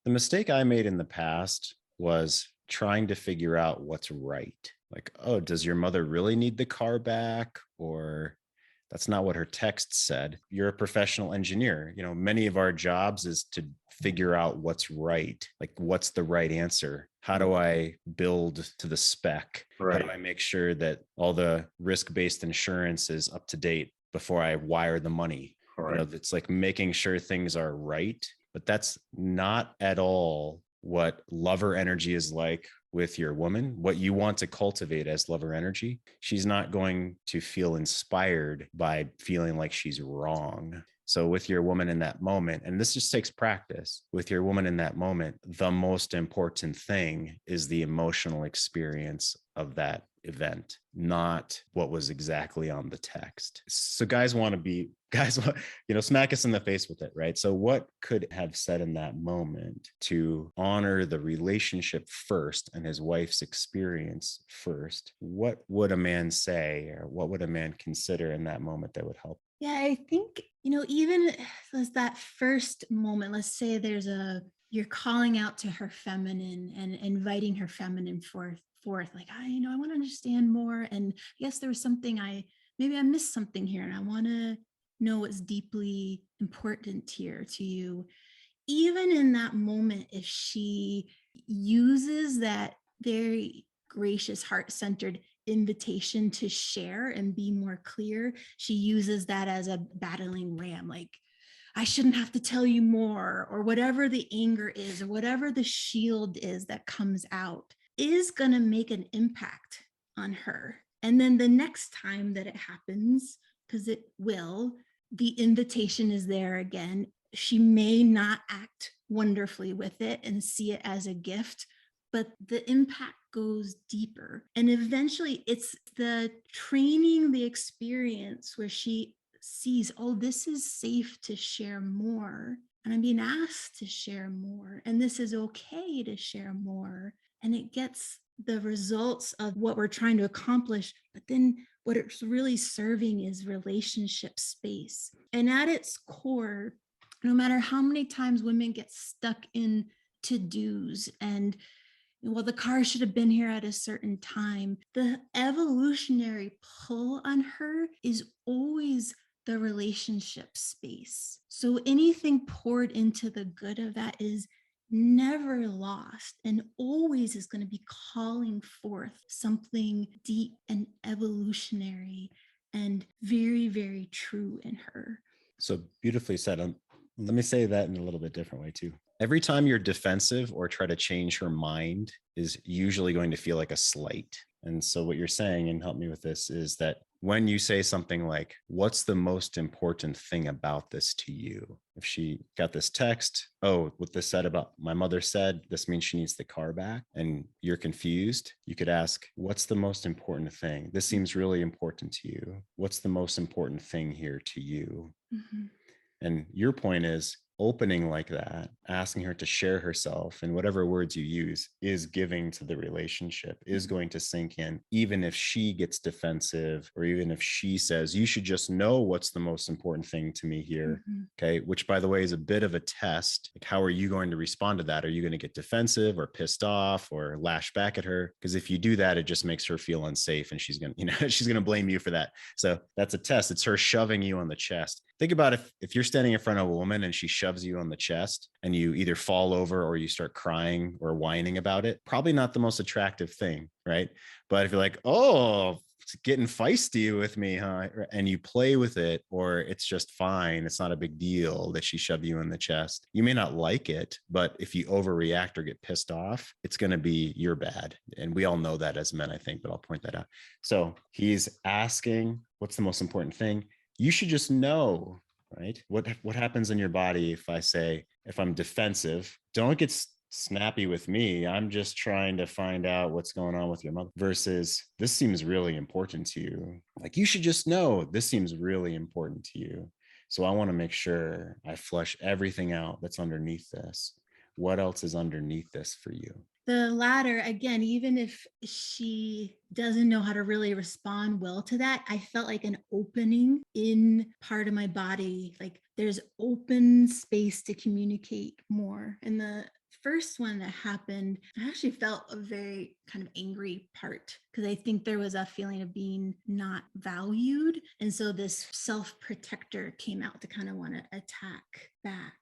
The mistake I made in the past was trying to figure out what's right. Like, oh, does your mother really need the car back? Or that's not what her text said. You're a professional engineer. Many of our jobs is to figure out what's right. Like, what's the right answer? How do I build to the spec? How do Right. I make sure that all the risk-based insurance is up to date before I wire the money? Correct. It's like making sure things are right, but that's not at all what lover energy is like with your woman, what you want to cultivate as lover energy. She's not going to feel inspired by feeling like she's wrong. So with your woman in that moment, and this just takes practice, with your woman in that moment, the most important thing is the emotional experience of that event, not what was exactly on the text. So guys, smack us in the face with it, right? So what could have said in that moment to honor the relationship first and his wife's experience first? What would a man say, or what would a man consider in that moment that would help? Yeah, I think, even as that first moment, let's say you're calling out to her feminine and inviting her feminine forth, like, I want to understand more. And I guess there was maybe I missed something here and I want to know what's deeply important here to you. Even in that moment, if she uses that very gracious, heart centered invitation to share and be more clear, she uses that as a battling ram, like, I shouldn't have to tell you more, or whatever the anger is, or whatever the shield is that comes out is going to make an impact on her. And then the next time that it happens, because it will, the invitation is there again. She may not act wonderfully with it and see it as a gift, but the impact goes deeper. And eventually it's the training, the experience where she sees, oh, this is safe to share more. And I'm being asked to share more. And this is okay to share more. And it gets the results of what we're trying to accomplish. But then what it's really serving is relationship space. And at its core, no matter how many times women get stuck in to do's and, well, the car should have been here at a certain time, the evolutionary pull on her is always the relationship space. So anything poured into the good of that is never lost and always is going to be calling forth something deep and evolutionary and very, very true in her. So beautifully said. Let me say that in a little bit different way too. Every time you're defensive or try to change her mind is usually going to feel like a slight. And so what you're saying, and help me with this, is that when you say something like, what's the most important thing about this to you? If she got this text, oh, what this said about my mother said, this means she needs the car back, and you're confused, you could ask, what's the most important thing? This seems really important to you. What's the most important thing here to you? Mhm. And your point is opening like that, asking her to share herself and whatever words you use is giving to the relationship, is going to sink in, even if she gets defensive or even if she says, you should just know what's the most important thing to me here. Mhm. Okay. Which, by the way, is a bit of a test. Like, how are you going to respond to that? Are you going to get defensive or pissed off or lash back at her? Because if you do that, it just makes her feel unsafe and she's going to, she's going to blame you for that. So that's a test. It's her shoving you on the chest. Think about if you're standing in front of a woman and she shoves you on the chest and you either fall over or you start crying or whining about it, probably not the most attractive thing, right? But if you're like, oh, it's getting feisty with me, huh? And you play with it, or it's just fine, it's not a big deal that she shoved you in the chest. You may not like it, but if you overreact or get pissed off, it's going to be your bad. And we all know that as men, I think, but I'll point that out. So he's asking, what's the most important thing? You should just know, right? What happens in your body if I'm defensive, don't get snappy with me. I'm just trying to find out what's going on with your mother versus this seems really important to you. Like, you should just know this seems really important to you. So I want to make sure I flush everything out that's underneath this. What else is underneath this for you? The latter, again, even if she doesn't know how to really respond well to that, I felt like an opening in part of my body. Like there's open space to communicate more. And the first one that happened, I actually felt a very kind of angry part because I think there was a feeling of being not valued. And so this self protector came out to kind of want to attack back.